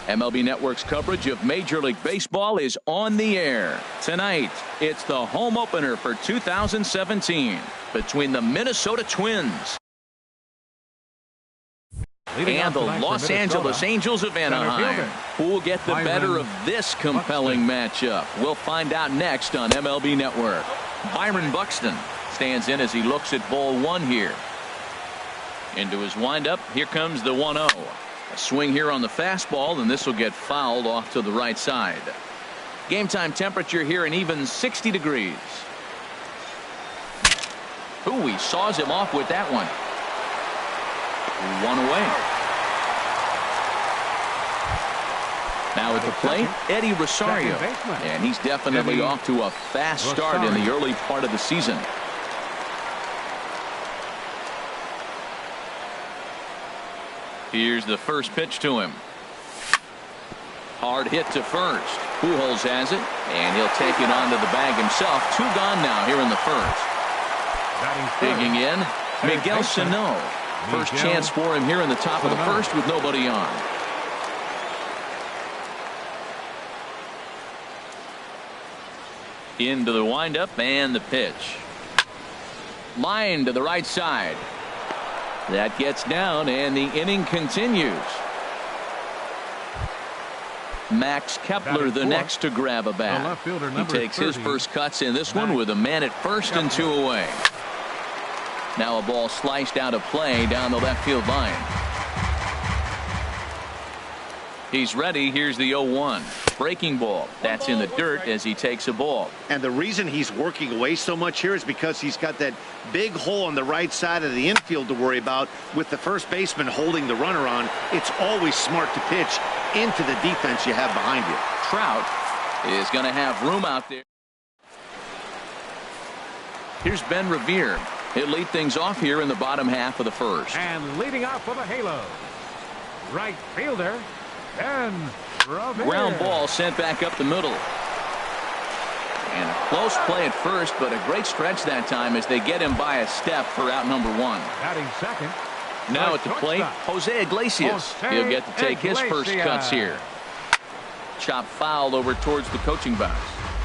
MLB Network's coverage of Major League Baseball is on the air. Tonight, it's the home opener for 2017 between the Minnesota Twins and the Los Angeles Angels of Anaheim. Who will get the better of this compelling matchup? We'll find out next on MLB Network. Byron Buxton stands in as he looks at ball one here. Into his windup, here comes the 1-0. A swing here on the fastball, and this will get fouled off to the right side. Game time temperature here an even 60 degrees. Ooh, he saws him off with that one. One away. Now at the plate, Eddie Rosario. And he's definitely off to a fast start in the early part of the season. Here's the first pitch to him. Hard hit to first. Pujols has it, and he'll take it onto the bag himself. Two gone now here in the first. Digging in, Miguel Sano. First chance for him here in the top of the first with nobody on. Into the windup and the pitch. Line to the right side. That gets down, and the inning continues. Max Kepler the next to grab a bat. He takes his first cuts in this one with a man at first and two away. Now a ball sliced out of play down the left field line. He's ready. Here's the 0-1. Breaking ball. That's in the dirt as he takes a ball. And the reason he's working away so much here is because he's got that big hole on the right side of the infield to worry about. With the first baseman holding the runner on, it's always smart to pitch into the defense you have behind you. Trout is going to have room out there. Here's Ben Revere. He'll lead things off here in the bottom half of the first. And leading off for the Halo, right fielder, Ben Revere. Ground ball sent back up the middle. And a close play at first, but a great stretch that time as they get him by a step for out number one. Batting second. Now at the plate, Jose Iglesias. He'll get to take his first cuts here. Chop foul over towards the coaching box.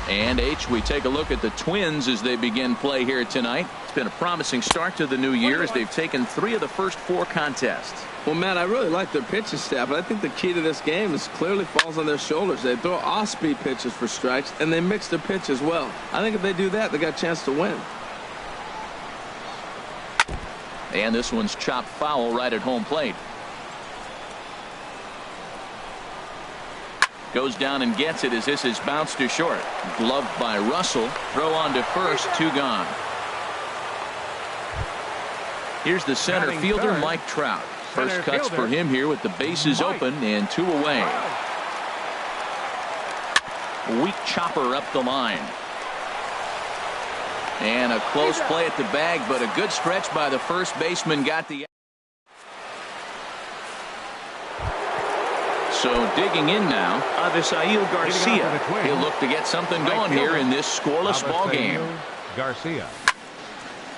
And we take a look at the Twins as they begin play here tonight. It's been a promising start to the new year as they've taken 3 of the first 4 contests. Well, Matt, I really like their pitching staff, but I think the key to this game is clearly falls on their shoulders. They throw off-speed pitches for strikes, and they mix their pitch as well. I think if they do that, they got a chance to win. And this one's chopped foul right at home plate. Goes down and gets it as this is bounced to short. Gloved by Russell. Throw on to first. 2 gone. Here's the center fielder, Mike Trout. First cuts for him here with the bases open and 2 away. Weak chopper up the line. And a close play at the bag, but a good stretch by the first baseman got the. So digging in now, Avisail Garcia. He'll look to get something going here in this scoreless ball game. Garcia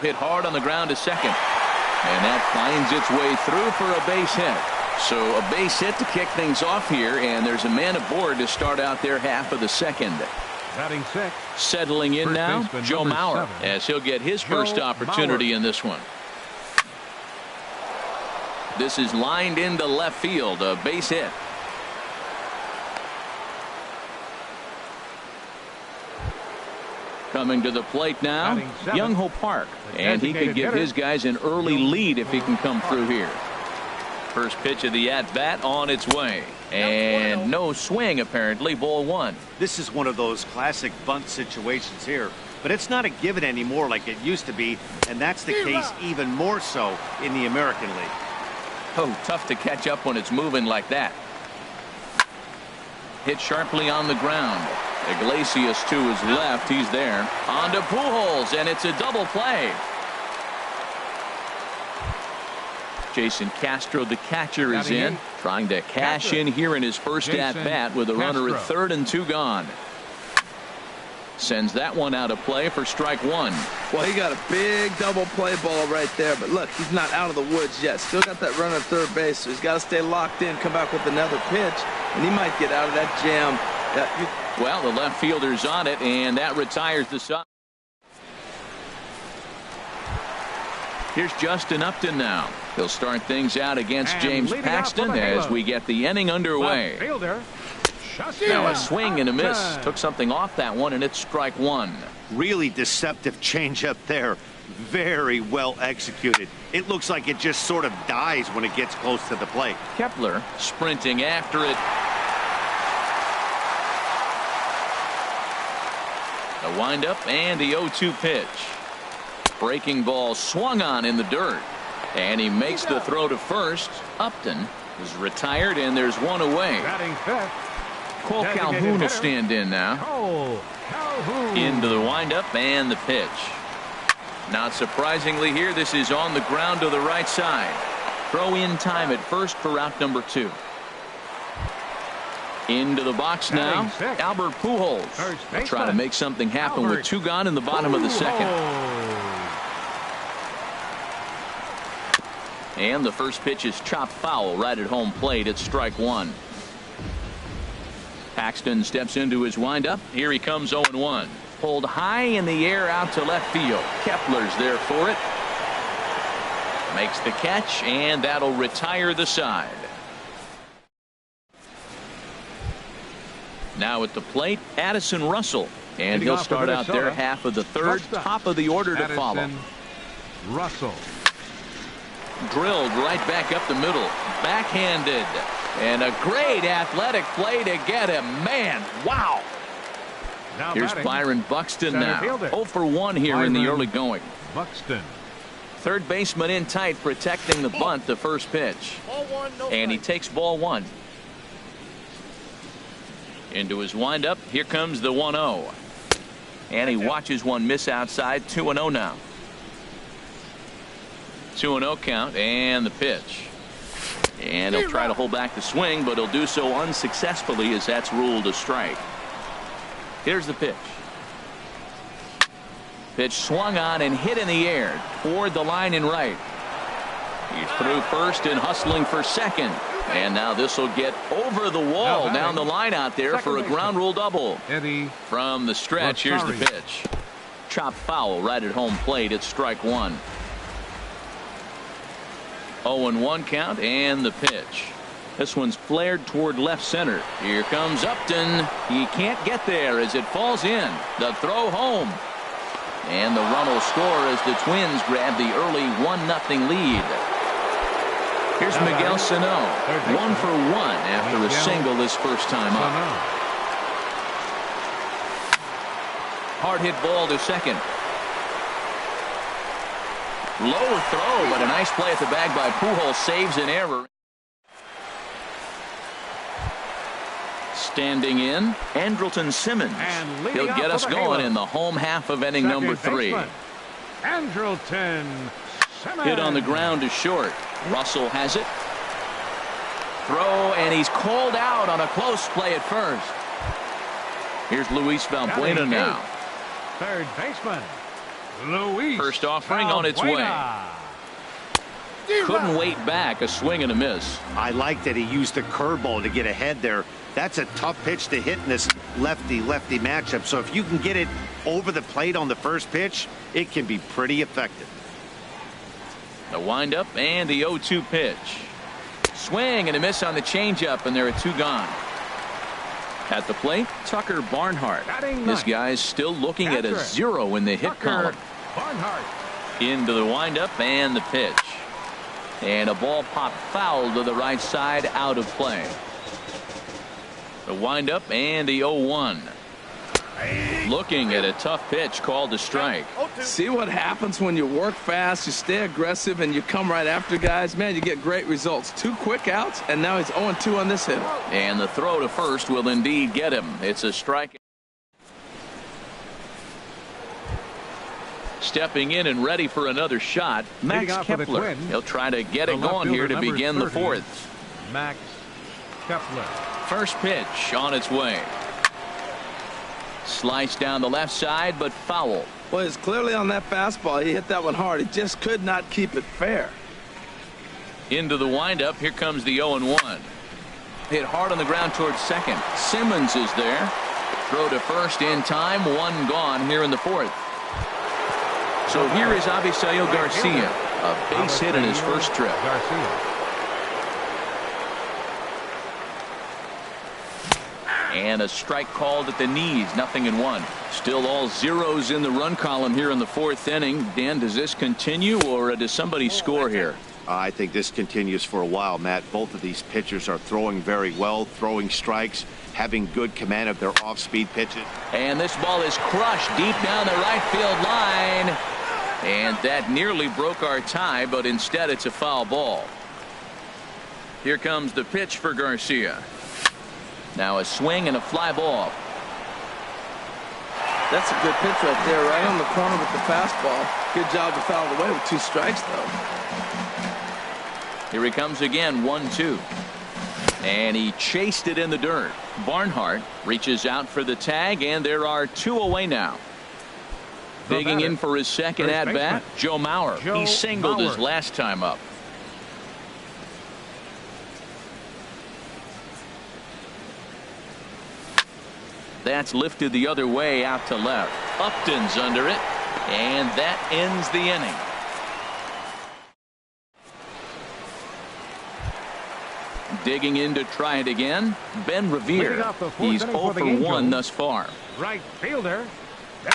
hit hard on the ground to second, and that finds its way through for a base hit. So a base hit to kick things off here, and there's a man aboard to start out their half of the second. Batting 6. Settling in now, Joe Mauer, as he'll get his first opportunity in this one. This is lined into left field, a base hit. Coming to the plate now, Young-Ho Park, and he could give his guys an early lead if he can come through here. First pitch of the at-bat on its way, and no swing apparently. Ball 1. This is one of those classic bunt situations here, but it's not a given anymore like it used to be, and that's the case even more so in the American League. Oh, tough to catch up when it's moving like that. Hit sharply on the ground. Iglesias to his left. He's there. On to Pujols, and it's a double play. Jason Castro, the catcher, is in, trying to cash in here in his first at-bat with a runner at third and 2 gone. Sends that one out of play for strike one. Well, he got a big double play ball right there, but look, he's not out of the woods yet. Still got that runner at third base, so he's got to stay locked in, come back with another pitch, and he might get out of that jam. Well, the left fielder's on it, and that retires the side. Here's Justin Upton now. He'll start things out against James Paxton as we get the inning underway. Now a swing and a miss. Took something off that one, and it's strike one. Really deceptive changeup there. Very well executed. It looks like it just sort of dies when it gets close to the plate. Kepler sprinting after it. A windup and the 0-2 pitch. Breaking ball swung on in the dirt. And he makes the throw to first. Upton is retired, and there's one away. Batting fifth. Cole Calhoun will stand in now. Cole Calhoun. Into the windup and the pitch. Not surprisingly here, this is on the ground to the right side. Throw in time at first for route number 2. Into the box now, Albert Pujols. Will try to make something happen with 2 gone in the bottom of the second. And the first pitch is chopped foul right at home plate. It's strike one. Paxton steps into his windup. Here he comes 0-1. Pulled high in the air out to left field. Kepler's there for it. Makes the catch, and that'll retire the side. Now at the plate, Addison Russell. And he'll start out there half of the third, top of the order to follow. Russell. Drilled right back up the middle. Backhanded. And a great athletic play to get him. Man, wow. Now here's Byron Buxton now. 0 for 1 here in the early going. Buxton. Third baseman in tight, protecting the bunt, the first pitch. And he takes ball 1. Into his windup. Here comes the 1-0. And he watches one miss outside. 2-0 now. 2-0 count, and the pitch. And he'll try to hold back the swing, but he'll do so unsuccessfully as that's ruled a strike. Here's the pitch. Pitch swung on and hit in the air toward the line and right. He's through first and hustling for second. And now this will get over the wall down the line out there for a ground rule double. From the stretch, here's the pitch. Chopped foul right at home plate. It's strike one. 0-1 count and the pitch. This one's flared toward left center. Here comes Upton. He can't get there as it falls in. The throw home. And the run will score as the Twins grab the early 1-0 lead. Here's Miguel Sano. 1 for 1 after a single this first time up. Hard hit ball to second. Low throw, but a nice play at the bag by Pujols. Saves an error. Standing in, Andrelton Simmons. He'll get us going in the home half of inning number 3. Andrelton Simmons. Hit on the ground to short. Russell has it. Throw, and he's called out on a close play at first. Here's Luis Valbuena now. Third baseman. Luis First offering on its way. Couldn't wait back. A swing and a miss. I like that he used the curveball to get ahead there. That's a tough pitch to hit in this lefty-lefty matchup. So if you can get it over the plate on the first pitch, it can be pretty effective. The windup and the 0-2 pitch. Swing and a miss on the changeup, and there are 2 gone. At the plate, Tucker Barnhart. This guy's still looking at a 0 in the hit column. Barnhart. Into the windup and the pitch. And a ball popped foul to the right side, out of play. The windup and the 0-1. Looking at a tough pitch called a strike. See what happens when you work fast, you stay aggressive, and you come right after guys. Man, you get great results. 2 quick outs, and now he's 0-2 on this hit. And the throw to first will indeed get him. It's a strike. Stepping in and ready for another shot, Max Kepler. He'll try to get it going here to begin the 4th. Max Kepler. First pitch on its way. Slice down the left side, but foul. Well, it's clearly on that fastball. He hit that one hard. He just could not keep it fair. Into the windup. Here comes the 0-1. Hit hard on the ground towards second. Simmons is there. Throw to first in time. One gone here in the fourth. So here is Avisail Garcia. A base hit in his first trip. And a strike called at the knees. 0-1. Still all zeros in the run column here in the fourth inning. Dan, does this continue, or does somebody score here? I think this continues for a while, Matt. Both of these pitchers are throwing very well, throwing strikes, having good command of their off-speed pitches. And this ball is crushed deep down the right field line. And that nearly broke our tie, but instead it's a foul ball. Here comes the pitch for Garcia. Now a swing and a fly ball. That's a good pitch right there, right on the corner with the fastball. Good job to foul it away with 2 strikes, though. Here he comes again, 1-2. And he chased it in the dirt. Barnhart reaches out for the tag, and there are 2 away now. Digging in for his second at-bat, Joe Mauer. He singled his last time up. That's lifted the other way out to left. Upton's under it, and that ends the inning. Digging in to try it again, Ben Revere. He's 0 for 1 thus far. Right fielder.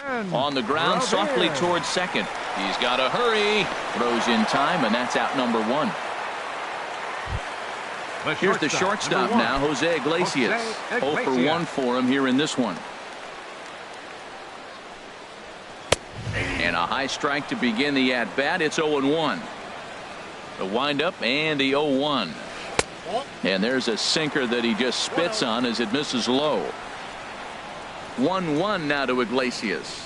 Ben on the ground Revere. Softly towards second. He's got to hurry. Throws in time, and that's out number 1. Here's the shortstop now, Jose Iglesias. 0 for 1 for him here in this one. And a high strike to begin the at-bat. It's 0-1. The windup and the 0-1. And there's a sinker that he just spits on as it misses low. 1-1 now to Iglesias.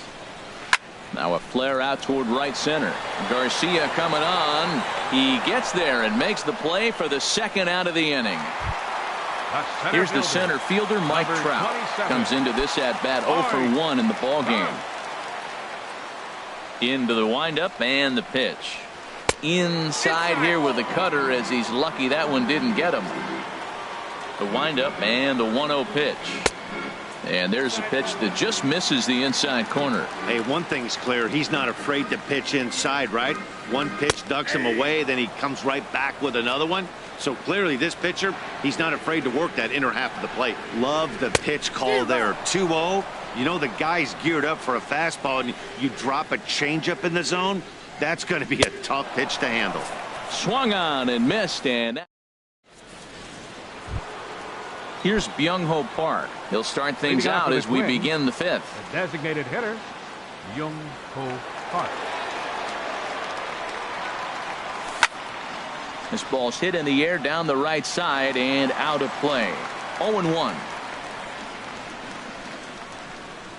Now a flare out toward right center. Garcia coming on. He gets there and makes the play for the second out of the inning. Here's the center fielder, Mike Trout. Comes into this at-bat 0 for 1 in the ball game. Into the windup and the pitch. Inside here with the cutter, as he's lucky that one didn't get him. The windup and the 1-0 pitch. And there's a pitch that just misses the inside corner. Hey, one thing's clear. He's not afraid to pitch inside, right? One pitch ducks him away, then he comes right back with another one. So clearly this pitcher, he's not afraid to work that inner half of the plate. Love the pitch call there. 2-0. You know the guy's geared up for a fastball, and you drop a changeup in the zone. That's going to be a tough pitch to handle. Swung on and missed, and here's Byung-Ho Park. He'll start things out as we begin the fifth. The designated hitter, Byung-Ho Park. This ball's hit in the air down the right side and out of play. 0-1.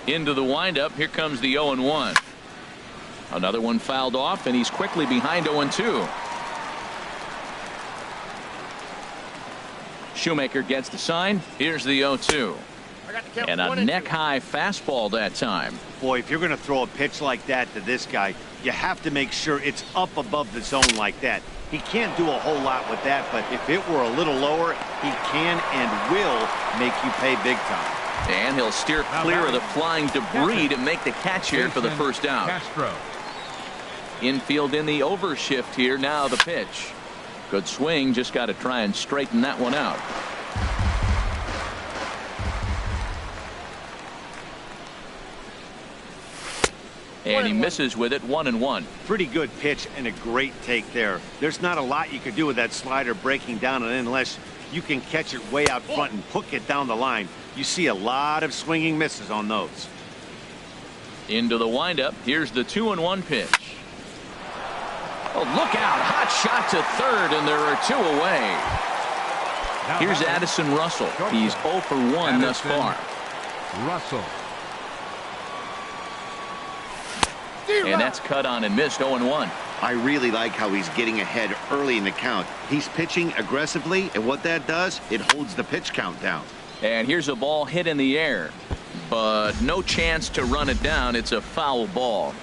Into the windup. Here comes the 0-1. Another one fouled off, and he's quickly behind 0-2. Shoemaker gets the sign. Here's the 0-2. And a neck-high fastball that time. Boy, if you're going to throw a pitch like that to this guy, you have to make sure it's up above the zone like that. He can't do a whole lot with that, but if it were a little lower, he can and will make you pay big time. And he'll steer clear of the flying debris to make the catch here for the first out. Castro. Infield in the overshift here. Now the pitch. Good swing. Just got to try and straighten that one out. And he misses with it. 1-1. Pretty good pitch and a great take there. There's not a lot you could do with that slider breaking down, and unless you can catch it way out front and hook it down the line, you see a lot of swinging misses on those. Into the windup. Here's the 2-1 pitch. Oh, look out. Hot shot to third, and there are 2 away. Here's Addison Russell. He's 0 for 1 thus far. Russell. And that's cut on and missed. 0-1. I really like how he's getting ahead early in the count. He's pitching aggressively, and what that does, it holds the pitch count down. And here's a ball hit in the air. but no chance to run it down. It's a foul ball.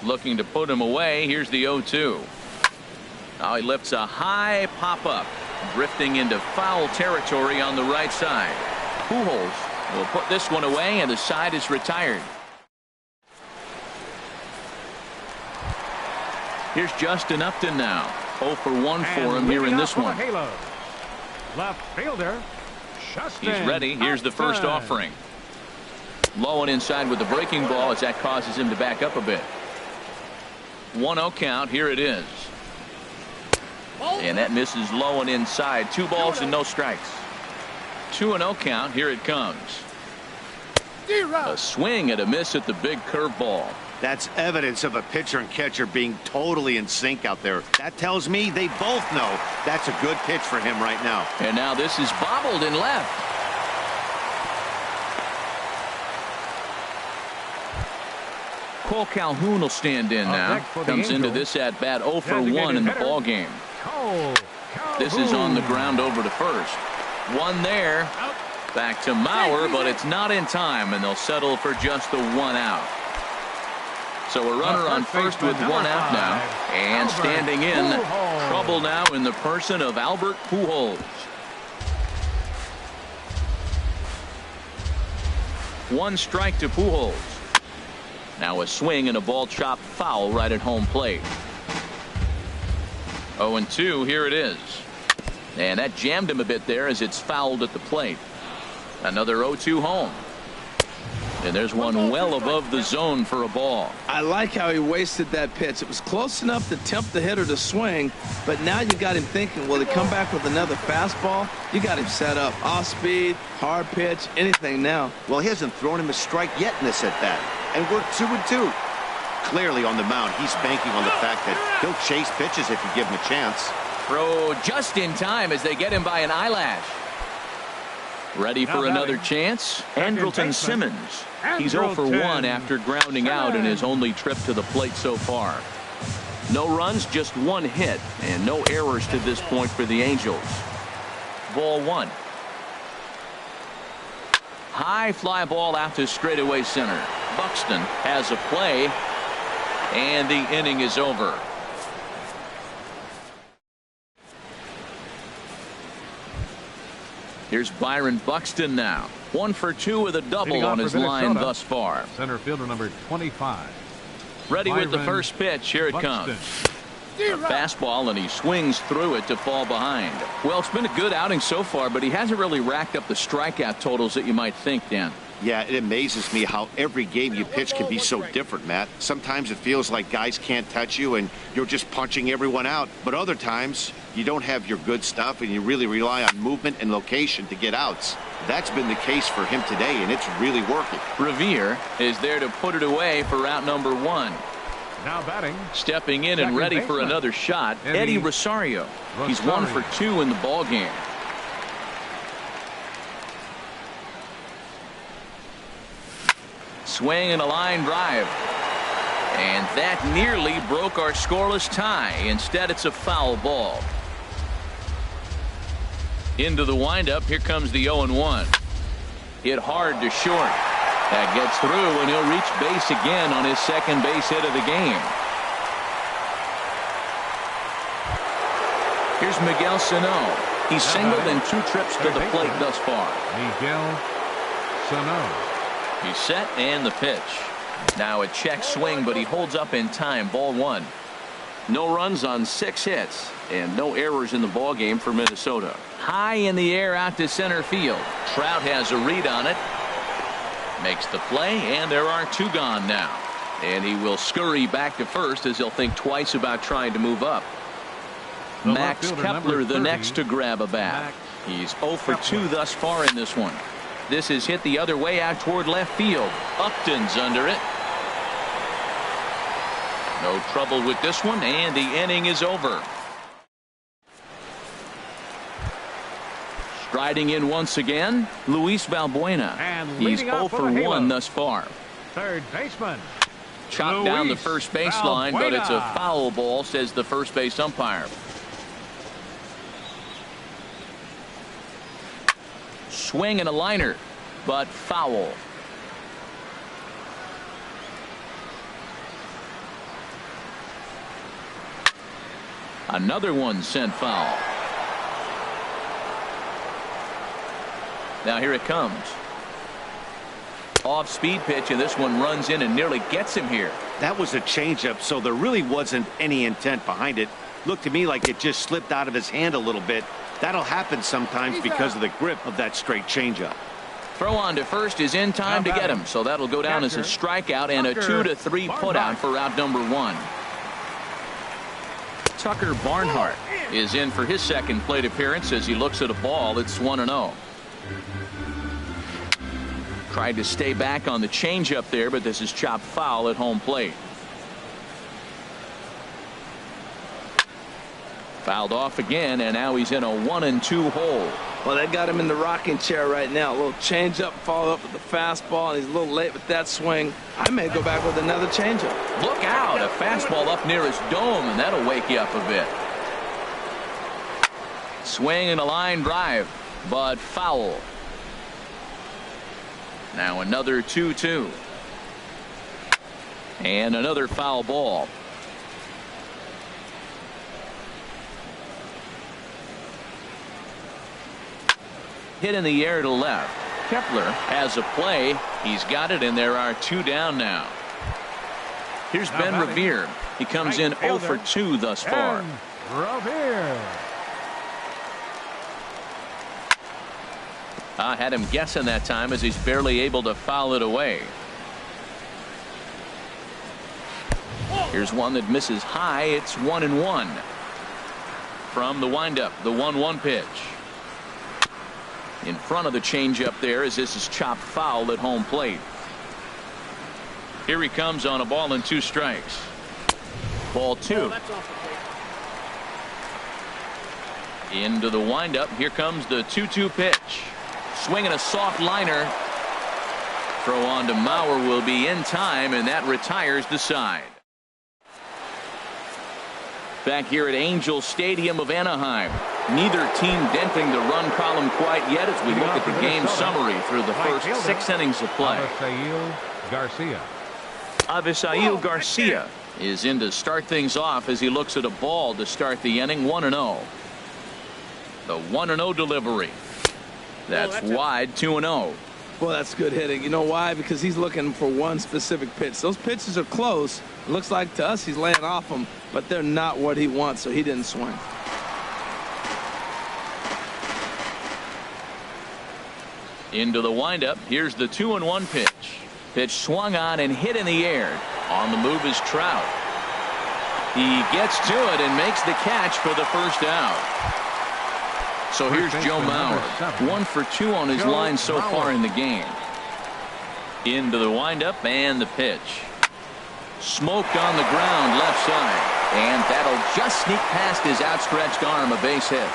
Looking to put him away. Here's the 0-2. Now he lifts a high pop-up, drifting into foul territory on the right side. Pujols will put this one away, and the side is retired. Here's Justin Upton now. 0 for 1 for him here in this one. Left fielder, Justin He's ready. Here's the first offering. Low and inside with the breaking ball as that causes him to back up a bit. 1-0 count. Here it is. And that misses low and inside. 2 balls and no strikes. 2-0 count. Here it comes. A swing and a miss at the big curveball. That's evidence of a pitcher and catcher being totally in sync out there. That tells me they both know that's a good pitch for him right now. And now this is bobbled in left. Cole Calhoun will stand in now. Comes into this at bat 0 for 1 in the ball game. This is on the ground over to first. One there. Back to Mauer, but it's not in time, and they'll settle for just the 1 out. So a runner on first with 1 out now, and standing in, trouble now in the person of Albert Pujols. 1 strike to Pujols. Now a swing and a ball chopped foul right at home plate. 0-2, here it is. And that jammed him a bit there as it's fouled at the plate. Another 0-2 home. And there's one well above the zone for a ball. I like how he wasted that pitch. It was close enough to tempt the hitter to swing, but now you got him thinking, will he come back with another fastball? You got him set up. Off speed, hard pitch, anything now. Well, he hasn't thrown him a strike yet in this at-bat. And we're 2-2. Clearly on the mound, he's banking on the fact that he'll chase pitches if you give him a chance. Throw just in time as they get him by an eyelash. Ready for another chance? Andrelton Simmons. He's 0 for 1 after grounding out in his only trip to the plate so far. No runs, just 1 hit, and no errors to this point for the Angels. Ball 1. High fly ball out to straightaway center. Buxton has a play, and the inning is over. Here's Byron Buxton now. 1 for 2 with a double on his line thus far. Center fielder number 25. Ready with the first pitch. Here it comes. A fastball, and he swings through it to fall behind. Well, it's been a good outing so far, but he hasn't really racked up the strikeout totals that you might think, Dan. Yeah, it amazes me how every game you pitch can be so different, Matt. Sometimes it feels like guys can't touch you and you're just punching everyone out. But other times you don't have your good stuff and you really rely on movement and location to get outs. That's been the case for him today, and it's really working. Revere is there to put it away for out number 1. Now batting. Stepping in and ready for another shot, Eddie Rosario. He's 1 for 2 in the ball game. Swing and a line drive. And that nearly broke our scoreless tie. Instead, it's a foul ball. Into the windup. Here comes the 0-1. Hit hard to short. That gets through, and he'll reach base again on his second base hit of the game. Here's Miguel Sano. He's singled in 2 trips to the plate thus far. Miguel Sano. He's set, and the pitch. Now a check swing, but he holds up in time. Ball 1. No runs on 6 hits, and no errors in the ball game for Minnesota. High in the air out to center field. Trout has a read on it. Makes the play, and there are 2 gone now. And he will scurry back to first as he'll think twice about trying to move up. Max Kepler the next to grab a bat. He's 0 for 2 thus far in this one. This is hit the other way out toward left field. Upton's under it. No trouble with this one, and the inning is over. Striding in once again, Luis Valbuena. He's 0 for 1 thus far. Third baseman. Chopped down the first baseline, but it's a foul ball, says the first base umpire. swing and a liner, but foul. Another one sent foul. Now here it comes. Off-speed pitch, and this one runs in and nearly gets him here. That was a changeup, so there really wasn't any intent behind it. Looked to me like it just slipped out of his hand a little bit. That'll happen sometimes because of the grip of that straight changeup. Throw on to first is in time to get him, so that'll go down as a strikeout and a 2-3 putout for out number 1. Tucker Barnhart is in for his second plate appearance as he looks at a ball. It's 1-0. Tried to stay back on the changeup there, but this is chopped foul at home plate. Fouled off again, and now he's in a 1-2 hole. Well, they got him in the rocking chair right now. A little changeup, followed up with the fastball, and he's a little late with that swing. I may go back with another changeup. Look out, a fastball up near his dome, and that'll wake you up a bit. Swing and a line drive, but foul. Now another 2-2. And another foul ball. Hit in the air to left. Kepler has a play. He's got it, and there are 2 down now. Here's Ben Revere. He comes in 0 for 2 thus far. Revere. I had him guessing that time as he's barely able to foul it away. Here's one that misses high. It's 1-1. From the windup, the 1-1 pitch. In front of the changeup there as this is chopped foul at home plate. Here he comes on a ball and 2 strikes. Ball 2. Into the windup. Here comes the 2-2 pitch. Swinging a soft liner. Throw on to Mauer will be in time, and that retires the side. Back here at Angel Stadium of Anaheim. Neither team denting the run column quite yet as we look at the game summary through the first 6 innings of play. Avisail Garcia is in to start things off as he looks at a ball to start the inning. 1-0. The 1-0 delivery. That's wide. 2-0. Well, that's good hitting. You know why? Because he's looking for one specific pitch. Those pitches are close. It looks like to us he's laying off them, but they're not what he wants, so he didn't swing. Into the windup. Here's the 2-1 pitch. Pitch swung on and hit in the air. On the move is Trout. He gets to it and makes the catch for the first out. So here's Joe Mauer. 1 for 2 on his line so far in the game. Into the windup and the pitch. Smoked on the ground left side. And that'll just sneak past his outstretched arm. A base hit.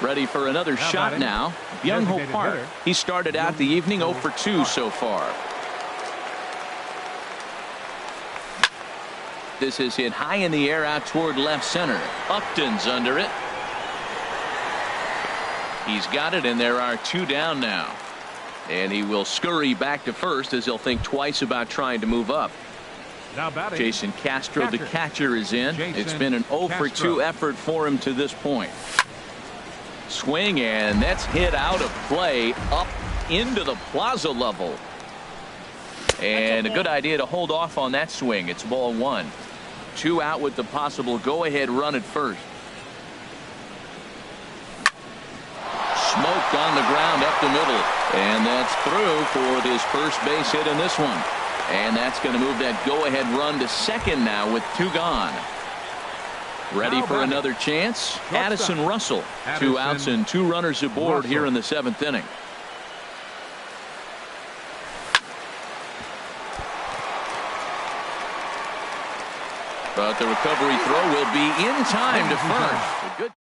Ready for another shot now. Byung-Ho Park. He started out the evening 0 for 2 so far. This is hit high in the air out toward left center. Upton's under it. He's got it, and there are 2 down now. And he will scurry back to first as he'll think twice about trying to move up. Jason Castro, the catcher, is in. It's been an 0 for 2 effort for him to this point. Swing, and that's hit out of play up into the plaza level. And a good idea to hold off on that swing. It's ball 1. 2 out with the possible go-ahead run at first. Smoked on the ground up the middle. And that's through for his first base hit in this one. And that's going to move that go-ahead run to second now with 2 gone. Ready for another chance? Addison Russell. 2 outs and 2 runners aboard here in the 7th inning. But the recovery throw will be in time to first. Good.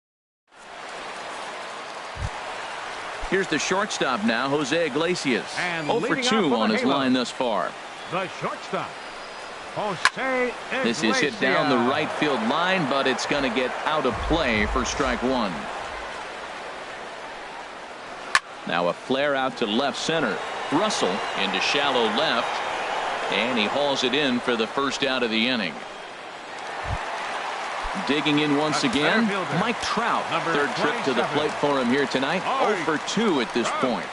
Here's the shortstop now, Jose Iglesias. 0 for 2 on his line thus far. The shortstop, Jose Iglesias. This is hit down the right field line, but it's going to get out of play for strike 1. Now a flare out to left center. Russell into shallow left, and he hauls it in for the first out of the inning. Digging in once again, Mike Trout. Third trip to the plate for him here tonight. 0 for 2 at this point.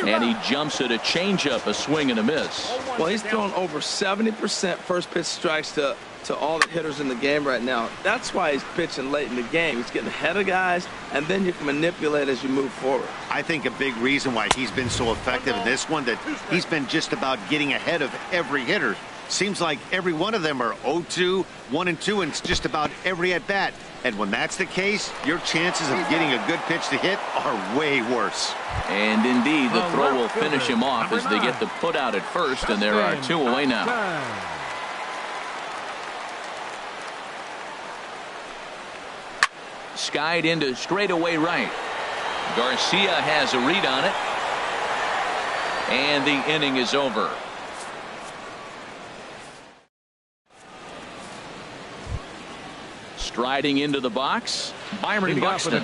And he jumps at a changeup, a swing and a miss. Well, he's thrown over 70% first pitch strikes to all the hitters in the game right now. That's why he's pitching late in the game. He's getting ahead of guys, and then you can manipulate as you move forward. I think a big reason why he's been so effective in this one, that he's been just about getting ahead of every hitter. Seems like every one of them are 0-2, 1-2, and it's just about every at-bat. And when that's the case, your chances of getting a good pitch to hit are way worse. And indeed, the throw will finish him off as they get the put out at first, and there are 2 away now. Skied into straightaway right. Garcia has a read on it, and the inning is over. Striding into the box, Byron Buxton.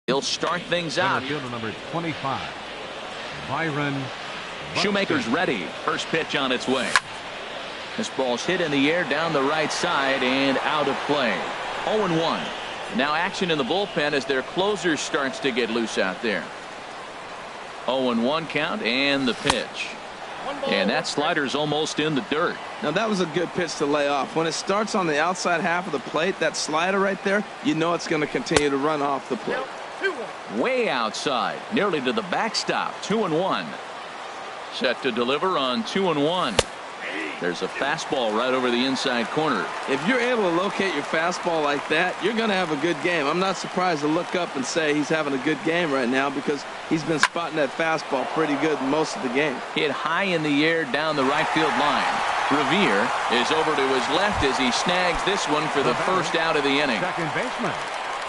He'll start things out. Fielder number 25, Byron Buxton. Shoemaker's ready. First pitch on its way. This ball's hit in the air down the right side and out of play. 0-1. Now action in the bullpen as their closer starts to get loose out there. 0-1 count and the pitch. And that slider's almost in the dirt. Now that was a good pitch to lay off. When it starts on the outside half of the plate, that slider right there, you know it's going to continue to run off the plate. Way outside, nearly to the backstop. 2-1. Set to deliver on 2-1. There's a fastball right over the inside corner. If you're able to locate your fastball like that, you're going to have a good game. I'm not surprised to look up and say he's having a good game right now, because he's been spotting that fastball pretty good most of the game. Hit high in the air down the right field line. Revere is over to his left as he snags this one for the first out of the inning. Second baseman.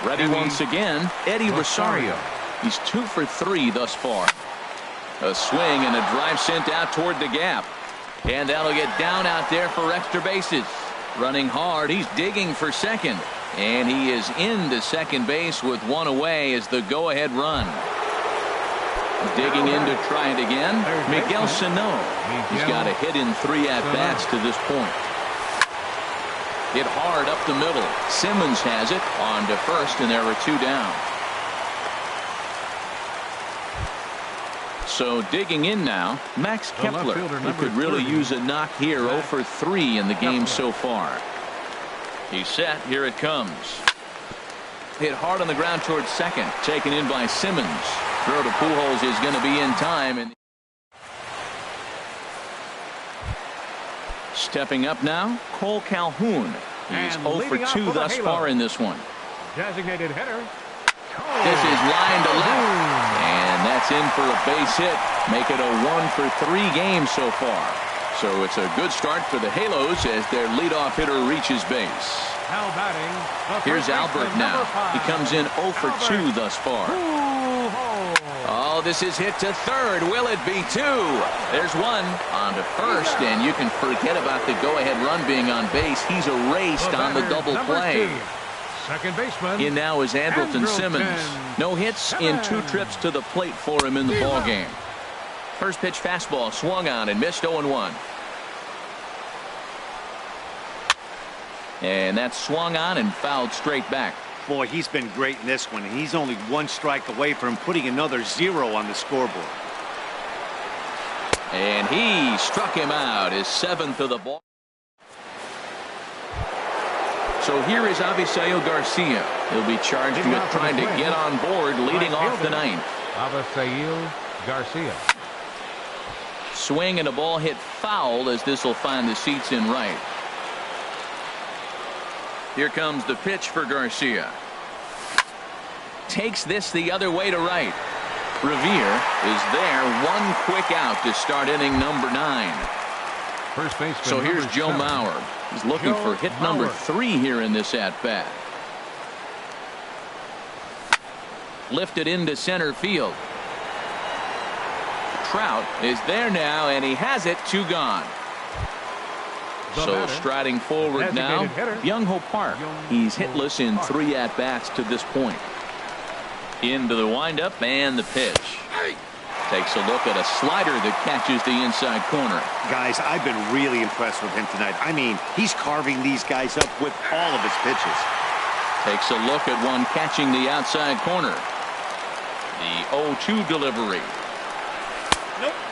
Ready once again, Eddie Rosario. He's 2 for 3 thus far. A swing and a drive sent out toward the gap. And that'll get down out there for extra bases. Running hard, he's digging for second. And he is into second base with 1 away as the go-ahead run. Digging in to try it again, Miguel Sano. He's got a hit in 3 at-bats to this point. Hit hard up the middle. Simmons has it on to first, and there are 2 down. So digging in now, Max Kepler, who could really use a knock here. 0 for 3 in the game so far. He's set. Here it comes. Hit hard on the ground towards second. Taken in by Simmons. Throw to Pujols is going to be in time. And stepping up now, Cole Calhoun. He's 0 for 2 thus far in this one. Designated hitter. This is line to left. And that's in for a base hit. Make it a 1 for 3 game so far. So it's a good start for the Halos as their leadoff hitter reaches base. Now batting. Here's Albert now. He comes in 0 for 2 thus far. Oh, this is hit to third. Will it be 2? There's 1 on to first, and you can forget about the go-ahead run being on base. He's erased on the double play. Second baseman. In now is Andrelton Simmons. No hits in 2 trips to the plate for him in the ballgame. First pitch fastball swung on and missed. 0-1. And that swung on and fouled straight back. Boy, he's been great in this one. He's only 1 strike away from putting another 0 on the scoreboard. And he struck him out, his 7th of the ball. So here is Avisail Garcia. He'll be charged with trying to get on board, leading off the 9th. Avisail Garcia. Swing and a ball hit foul as this will find the seats in right. Here comes the pitch for Garcia. Takes this the other way to right. Revere is there. 1 quick out to start inning number 9. First baseman. So here's Joe Mauer. He's looking for hit number 3 here in this at-bat. Lifted into center field. Trout is there now, and he has it. 2 gone. So striding forward now, Byung-Ho Park. He's hitless in 3 at-bats to this point. Into the windup and the pitch. Takes a look at a slider that catches the inside corner. Guys, I've been really impressed with him tonight. I mean, he's carving these guys up with all of his pitches. Takes a look at one catching the outside corner. The 0-2 delivery.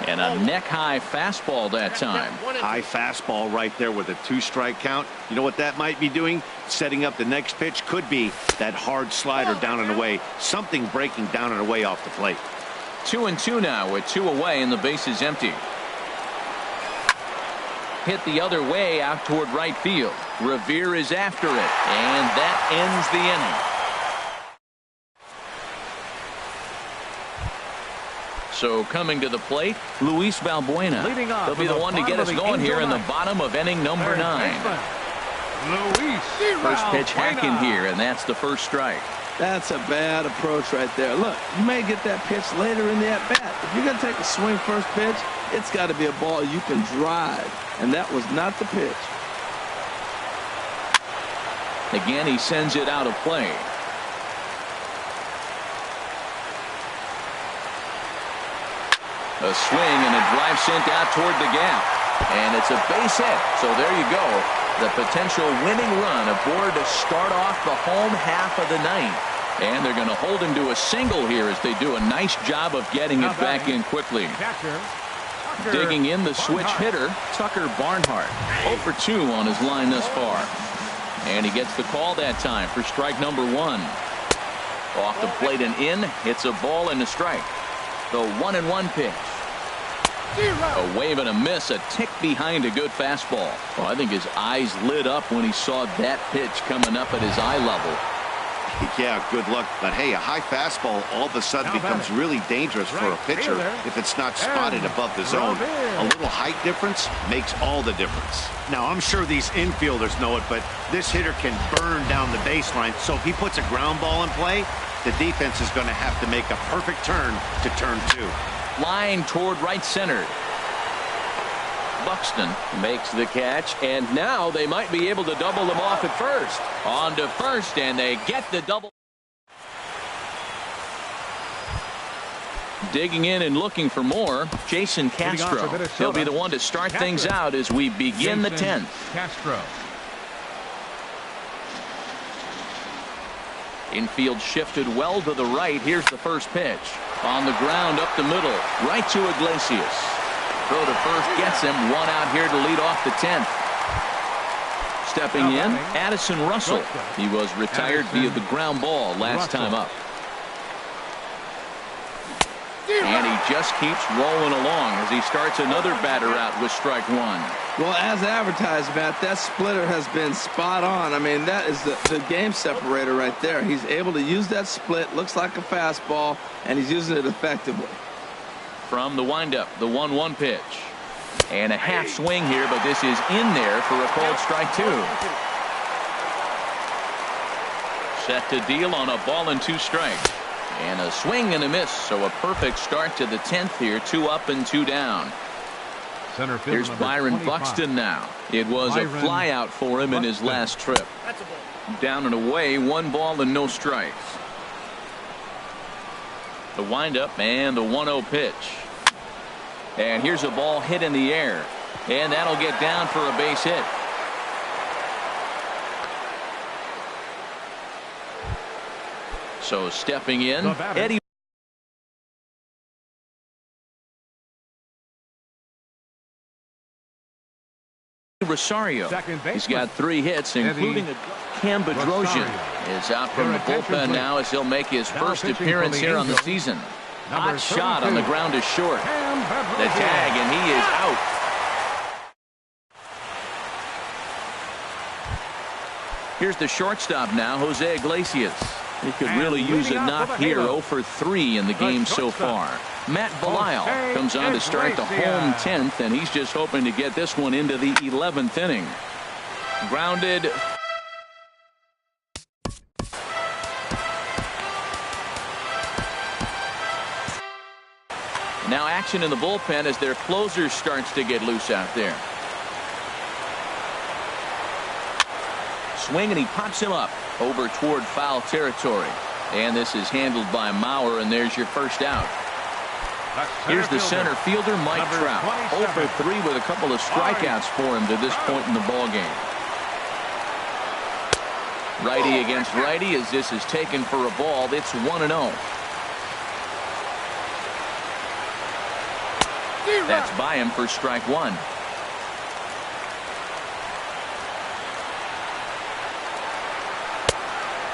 And a neck-high fastball that time. High fastball right there with a 2-strike count. You know what that might be doing? Setting up the next pitch. Could be that hard slider down and away. Something breaking down and away off the plate. 2-2 now with 2 away and the base is empty. Hit the other way out toward right field. Revere is after it, and that ends the inning. So coming to the plate, Luis Valbuena. He'll be the one to get us going here in the bottom of inning number 9. First pitch hacking here, and that's the first strike. That's a bad approach right there. Look, you may get that pitch later in the at-bat. If you're going to take a swing first pitch, it's got to be a ball you can drive, and that was not the pitch. Again, he sends it out of play. A swing and a drive sent out toward the gap. And it's a base hit. So there you go. The potential winning run aboard to start off the home half of the ninth. And they're going to hold him to a single here as they do a nice job of getting it back in quickly. Digging in the switch hitter, Tucker Barnhart. 0 for 2 on his line thus far. And he gets the call that time for strike number 1. Off the plate and in. Hits a ball and a strike. The 1-1 pitch. A wave and a miss, a tick behind a good fastball. Well, I think his eyes lit up when he saw that pitch coming up at his eye level. Yeah, good luck. But hey, a high fastball all of a sudden becomes really dangerous for a pitcher if it's not spotted above the zone. A little height difference makes all the difference. Now, I'm sure these infielders know it, but this hitter can burn down the baseline. So if he puts a ground ball in play, the defense is going to have to make a perfect turn to turn 2. Line toward right center. Buxton makes the catch, and now they might be able to double them off at first. On to first, and they get the double. Digging in and looking for more, Jason Castro. He'll be the one to start things out as we begin the 10th. Castro. Infield shifted well to the right. Here's the first pitch. On the ground up the middle. Right to Iglesias. Throw to first gets him. 1 out here to lead off the 10th. Stepping in, Addison Russell. He was retired via the ground ball last time up. And he just keeps rolling along as he starts another batter out with strike 1. Well, as advertised, Matt, that splitter has been spot on. I mean, that is the game separator right there. He's able to use that split, looks like a fastball, and he's using it effectively. From the windup, the 1-1 pitch. And a half swing here, but this is in there for a called strike 2. Set to deal on a ball and 2 strikes. And a swing and a miss, so a perfect start to the 10th here. 2 up and 2 down. Center field. Here's Byron Buxton now. It was a fly out for him in his last trip. Down and away, 1 ball and no strikes. The windup and the 1-0 pitch. And here's a ball hit in the air. And that'll get down for a base hit. So stepping in, Eddie Rosario. He's got 3 hits, including a Cam Bedrosian is out from the bullpen now as he'll make his first appearance here on the season. Hot shot on the ground is short. The tag, and he is out. Here's the shortstop now, Jose Iglesias. He could really use a knock here. 0 for 3 in the game so far. Matt Belisle comes on to start the home 10th, and he's just hoping to get this one into the 11th inning. Grounded. Now action in the bullpen as their closer starts to get loose out there. swing, and he pops him up over toward foul territory. And this is handled by Mauer, and there's your first out. Here's the center fielder, Mike Trout. 0 for 3 with a couple of strikeouts for him to this point in the ballgame. Righty against righty as this is taken for a ball. It's 1-0. That's by him for strike one.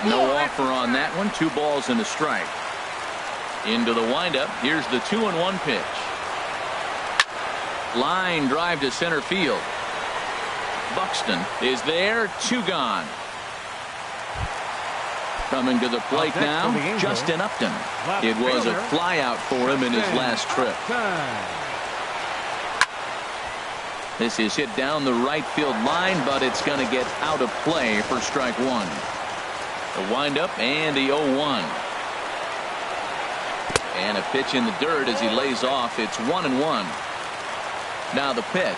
No offer on that one. 2 balls and a strike. Into the windup. Here's the 2-1 pitch. Line drive to center field. Buxton is there. 2 gone. Coming to the plate now, Justin Upton. It was a flyout for him in his last trip. This is hit down the right field line, but it's going to get out of play for strike one. The windup and the 0-1. And a pitch in the dirt as he lays off. It's 1-1. Now the pitch.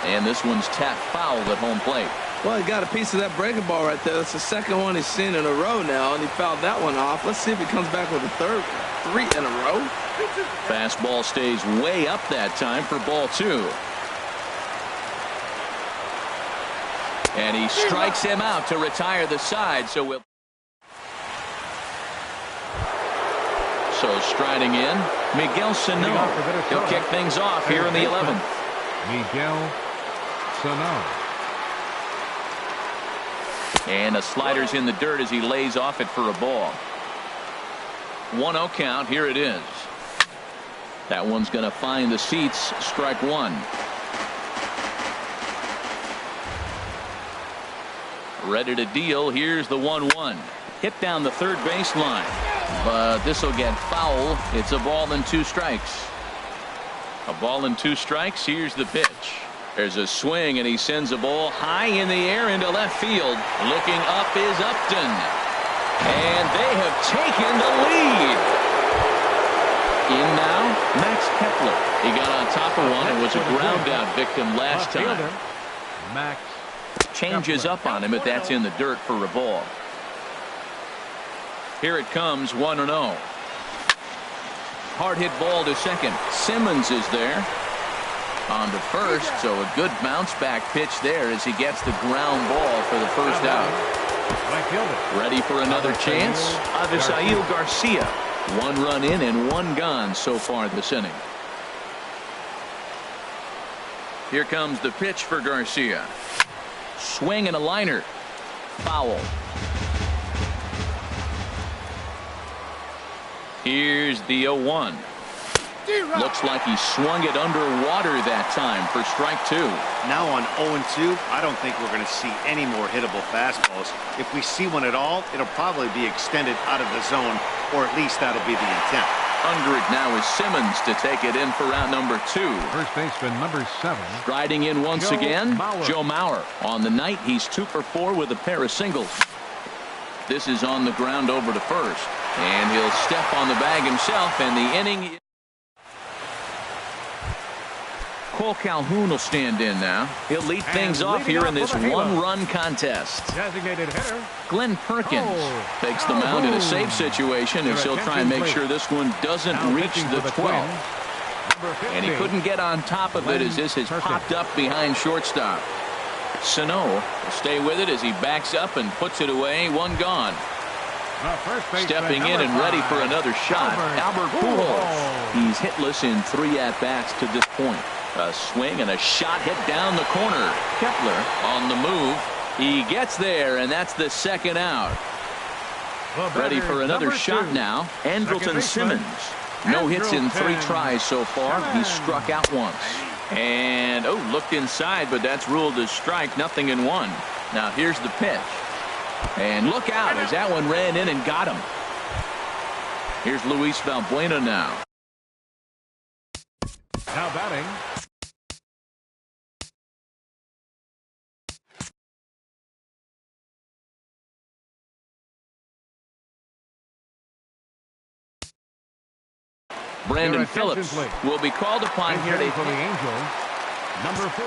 And this one's tapped foul at home plate. Well, he got a piece of that breaking ball right there. That's the second one he's seen in a row now, and he fouled that one off. Let's see if he comes back with a third, 3 in a row. Fastball stays way up that time for ball 2. And he strikes him out to retire the side. So striding in, Miguel Sano. He'll kick things off here in the 11th. Miguel Sano. And the slider's in the dirt as he lays off it for a ball. 1-0 count. Here it is. That one's going to find the seats. Strike one. Ready to deal. Here's the 1-1. Hit down the third baseline. But this will get foul. It's a ball and 2 strikes. A ball and 2 strikes. Here's the pitch. There's a swing, and he sends a ball high in the air into left field. Looking up is Upton. And they have taken the lead. In now, Max Kepler. He got on top of one and was a ground out victim last time. Max changes up on him, but that's in the dirt for a ball. Here it comes, 1-0. Hard hit ball to second. Simmons is there. On to first, so a good bounce back pitch there as he gets the ground ball for the first out. Ready for another chance? Avisail Garcia. 1 run in and 1 gone so far this inning. Here comes the pitch for Garcia. Swing and a liner. Foul. Here's the 0-1. Looks like he swung it underwater that time for strike 2. Now on 0-2, I don't think we're going to see any more hittable fastballs. If we see one at all, it'll probably be extended out of the zone, or at least that'll be the intent. Under it now is Simmons to take it in for out number 2. First baseman number 7. Striding in once again, Joe Mauer. On the night, he's 2 for 4 with a pair of singles. This is on the ground over to first. And he'll step on the bag himself, and the inning. Cole Calhoun will stand in now. He'll lead things off here in this 1-run contest. Designated hitter Glenn Perkins takes the mound in a safe situation as he'll try and make sure this one doesn't reach the 12. And he couldn't get on top of it as this has popped up behind shortstop. Sano will stay with it as he backs up and puts it away. 1 gone. Stepping in and ready for another shot, Albert Pujols. He's hitless in 3 at-bats to this point. A swing and a shot hit down the corner. Kepler on the move. He gets there, and that's the second out. Ready for another shot now. Andrelton Simmons. No hits in 3 tries so far. He's struck out once. And, looked inside, but that's ruled as strike. Nothing in 1. Now here's the pitch. And look out as that one ran in and got him. Here's Luis Valbuena now. Now batting. Brandon Phillips will be called upon here for the Angels. Number 4.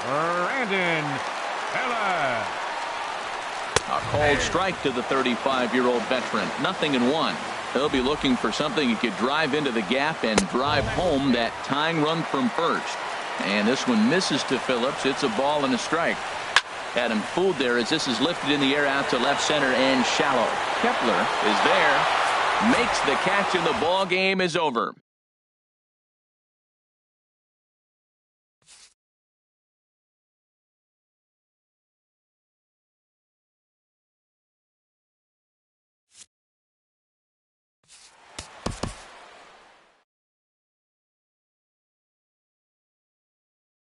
Brandon Phillips. A called strike to the 35-year-old veteran. 0-1. He'll be looking for something he could drive into the gap and drive home that tying run from first. And this one misses to Phillips. It's a ball and a strike. Had him fooled there as this is lifted in the air out to left center and shallow. Kepler is there. Makes the catch and the ball game is over.